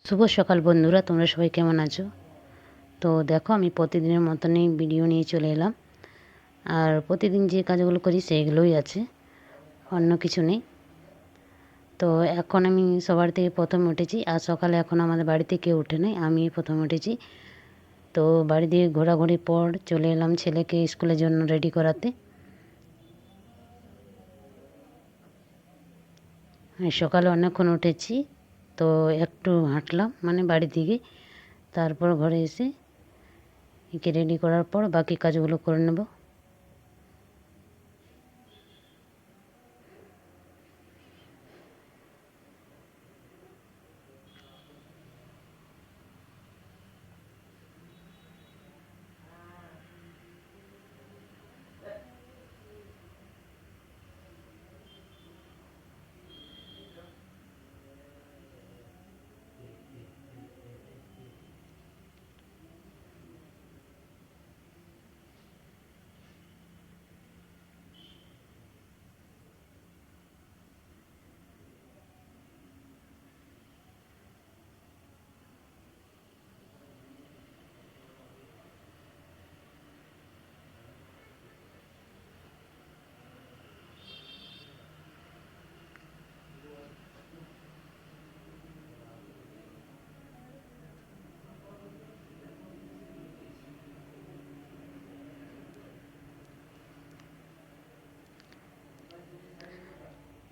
শুভ সকাল বন্ধুরা, তোমরা সবাই কেমন আছো? তো দেখো, আমি প্রতিদিনের মতনই ভিডিও নিয়ে চলে এলাম। আর প্রতিদিন যে কাজগুলো করি সেইগুলোই আছে, অন্য কিছু নেই। তো এখন আমি সবার থেকে প্রথম উঠেছি, আর সকালে এখন আমাদের বাড়িতে কেউ উঠে নাই, আমি প্রথম উঠেছি। তো বাড়ি দিয়ে ঘোরাঘুরির পর চলে এলাম ছেলেকে স্কুলের জন্য রেডি করাতে। সকালে অনেকক্ষণ উঠেছি, তো একটু হাঁটলাম মানে বাড়ির দিকে, তারপর ঘরে এসে একে রেডি করার পর বাকি কাজগুলো করে নেব।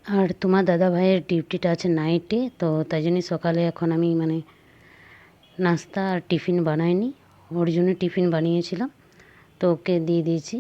আর তোমার দাদা ভাইয়ের ডিউটিটা আছে নাইটে, তো তাই জন্যই সকালে এখন আমি মানে নাস্তা আর টিফিন বানাইনি, ওর জন্য টিফিন বানিয়েছিলাম, তো ওকে দিয়ে দিয়েছি।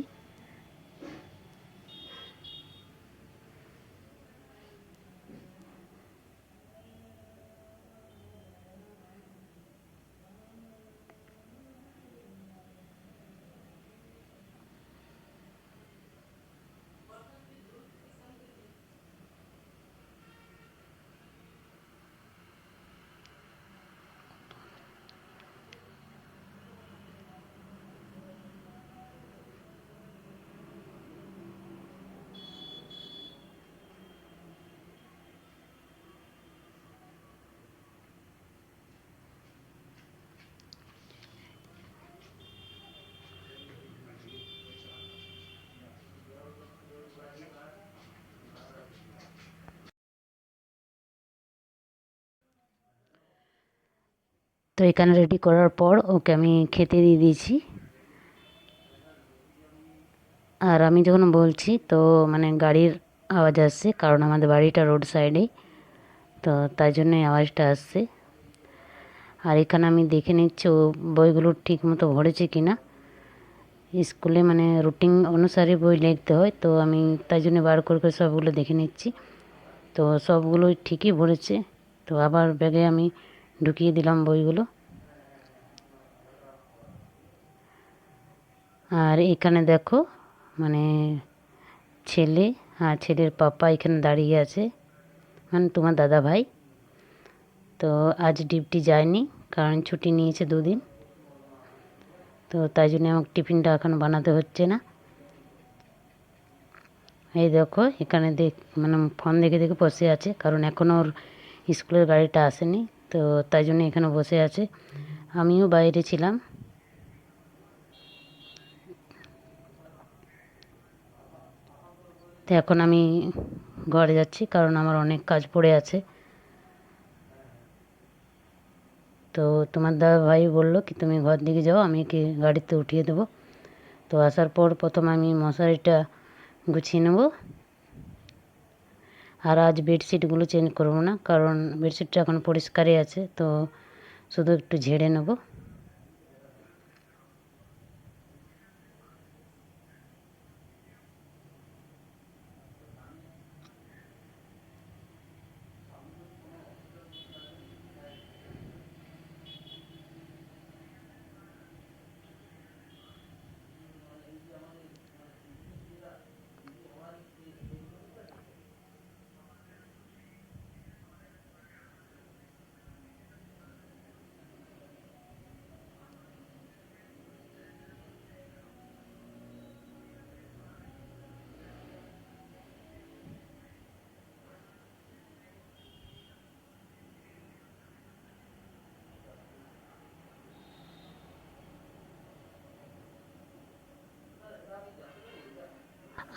তো এখানে রেডি করার পর ওকে আমি খেতে দিয়ে দিয়েছি। আর আমি যখন বলছি তো মানে গাড়ির আওয়াজ আসছে, কারণ আমাদের বাড়িটা রোড সাইডেই, তো তাই জন্যই আওয়াজটা আসছে। আর এখানে আমি দেখে নিচ্ছি ও বইগুলো ঠিক মতো ভরেছে কি না। স্কুলে মানে রুটিন অনুসারে বই লিখতে হয়, তো আমি তাই জন্য বার করে করে সবগুলো দেখে নিচ্ছি। তো সবগুলোই ঠিকই ভরেছে, তো আবার ব্যাগে আমি ঢুকিয়ে দিলাম বইগুলো। আর এখানে দেখো মানে ছেলে আর ছেলের পাপা এখানে দাঁড়িয়ে আছে, মানে তোমার দাদা ভাই। তো আজ ডিউটি যায়নি, কারণ ছুটি নিয়েছে 2 দিন, তো তাই জন্য আমাকে টিফিনটা এখন বানাতে হচ্ছে না। এই দেখো এখানে মানে ফোন দেখে দেখে বসে আছে, কারণ এখনও ওর স্কুলের গাড়িটা আসেনি, তো তাই জন্য এখানে বসে আছে। আমিও বাইরে ছিলাম। তো এখন আমি ঘরে যাচ্ছি, কারণ আমার অনেক কাজ পড়ে আছে। তো তোমার দাদা ভাই বললো কি তুমি ঘর দিকে যাও, আমি কি গাড়িতে উঠিয়ে দেবো। তো আসার পর প্রথম আমি মশারিটা গুছিয়ে নেব। আর আজ বেডশিটগুলো চেঞ্জ করবো না, কারণ বেডশিটটা এখন পরিষ্কারই আছে, তো শুধু একটু ঝেড়ে নেব।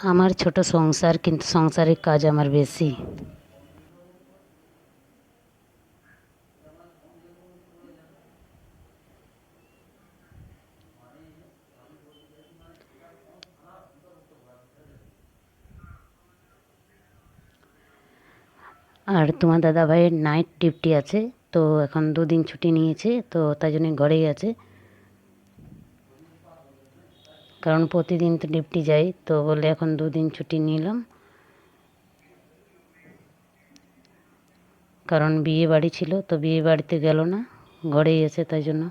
আমার ছোট সংসার, কিন্তু সংসারের কাজ আমার বেশি। আর তোমার দাদা ভাইয়ের নাইট ডিউটি আছে, তো এখন 2 দিন ছুটি নিয়েছে, তো তাই জন্য ঘরেই আছে। কারণ প্রতিদিন তো ডিউটি যাই, তো বলে এখন 2 দিন ছুটি নিলাম। কারণ বিয়ে বাড়ি ছিল, তো বিয়ে বাড়িতে গেল না, ঘরেই আছে তাই জন্য।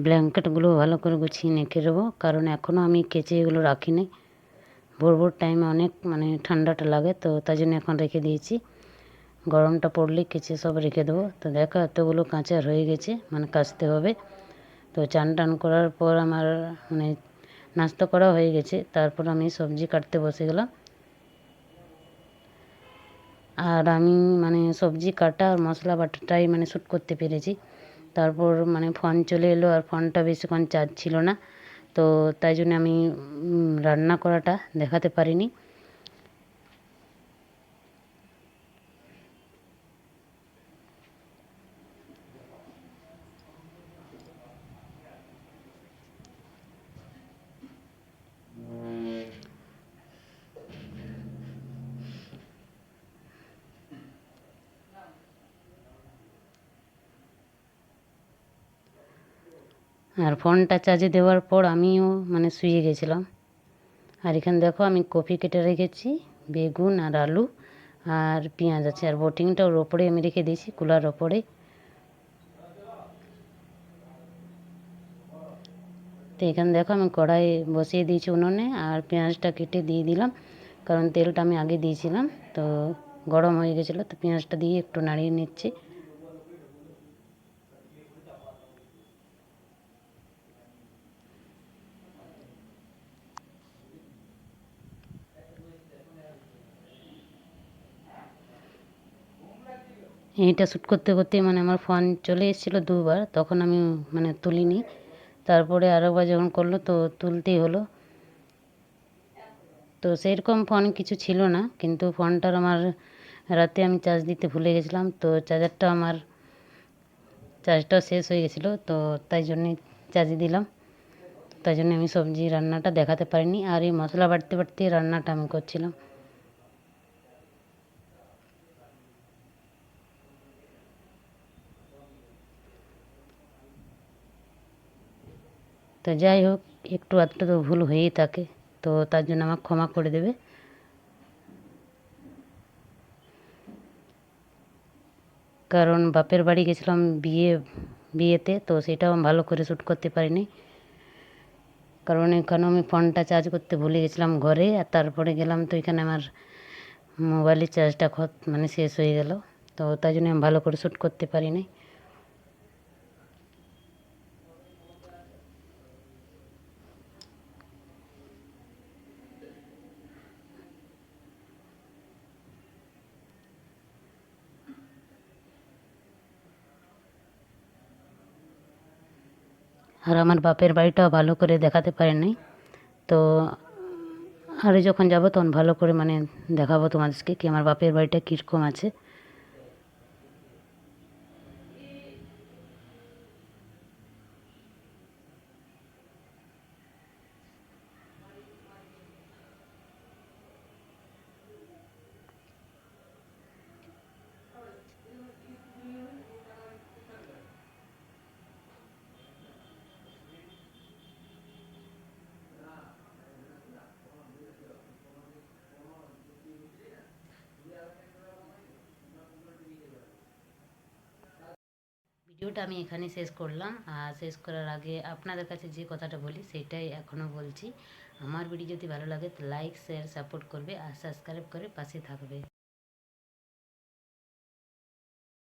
ব্ল্যাঙ্কেটগুলো ভালো করে গুছিয়ে রেখে দেবো, কারণ এখনও আমি কেচে এগুলো রাখিনি। ভোর ভোর টাইমে অনেক ঠান্ডাটা লাগে, তো তাই জন্য এখন রেখে দিয়েছি। গরমটা পড়লেই কেচে সব রেখে দেবো। তো দেখো এতগুলো কাঁচার হয়ে গেছে, কাচতে হবে। তো চান টান করার পর আমার নাস্তা করা হয়ে গেছে, তারপর আমি সবজি কাটতে বসে গেলাম। আর আমি সবজি কাটা আর মশলা বাটাটাই শ্যুট করতে পেরেছি। তারপর ফোন চলে এলো, আর ফোনটা বেশিক্ষণ চার্জ ছিল না, তো তাই জন্য আমি রান্না করাটা দেখাতে পারিনি। আর ফোনটা চার্জে দেওয়ার পর আমিও শুয়ে গেছিলাম। আর এখানে দেখো আমি কপি কেটে রেখেছি, বেগুন আর আলু আর পেঁয়াজ আছে, আর বটিংটা ওর ওপরে আমি রেখে দিয়েছি, কুলার ওপরে। তো এখানে দেখো আমি কড়াই বসিয়ে দিয়েছি উনুনে, আর পেঁয়াজটা কেটে দিয়ে দিলাম, কারণ তেলটা আমি আগে দিয়েছিলাম, তো গরম হয়ে গেছিলো, তো পেঁয়াজটা দিয়ে একটু নাড়িয়ে নিচ্ছি। এইটা শ্যুট করতে করতে আমার ফোন চলে এসেছিলো 2বার, তখন আমি তুলিনি। তারপরে আরেকবার যখন করলো তো তুলতেই হলো। তো সেরকম ফোন কিছু ছিল না, কিন্তু ফোনটার আমার রাতে আমি চার্জ দিতে ভুলে গেছিলাম, তো চার্জটাও শেষ হয়ে গেছিলো, তো তাই জন্যে চার্জে দিলাম। তাই জন্য আমি সবজি রান্নাটা দেখাতে পারিনি, আর এই মশলা বাটতে বাটতে রান্নাটা আমি করছিলাম। তো যাই হোক, একটু আধটু তো ভুল হয়েই থাকে, তো তার জন্য আমাকে ক্ষমা করে দেবে। কারণ বাপের বাড়ি গেছিলাম বিয়েতে, তো সেটাও ভালো করে শ্যুট করতে পারিনি, কারণ এখানে আমি ফোনটা চার্জ করতে ভুলে গেছিলাম ঘরে। আর তারপরে গেলাম, তো এখানে আমার মোবাইলের চার্জটা শেষ হয়ে গেল, তো তাই জন্য আমি ভালো করে শ্যুট করতে পারিনি। আর আমার বাপের বাড়িটাও ভালো করে দেখাতে পারিনি, তো আরে যখন যাবো তখন ভালো করে দেখাবো তোমাদেরকে কি আমার বাপের বাড়িটা কীরকম আছে। ভিডিওটা আমি এখানে শেষ করলাম। আর শেষ করার আগে আপনাদের কাছে যে কথাটা বলি সেটাই এখনও বলছি, আমার ভিডিও যদি ভালো লাগে তো লাইক শেয়ার সাপোর্ট করবে আর সাবস্ক্রাইব করে পাশে থাকবে।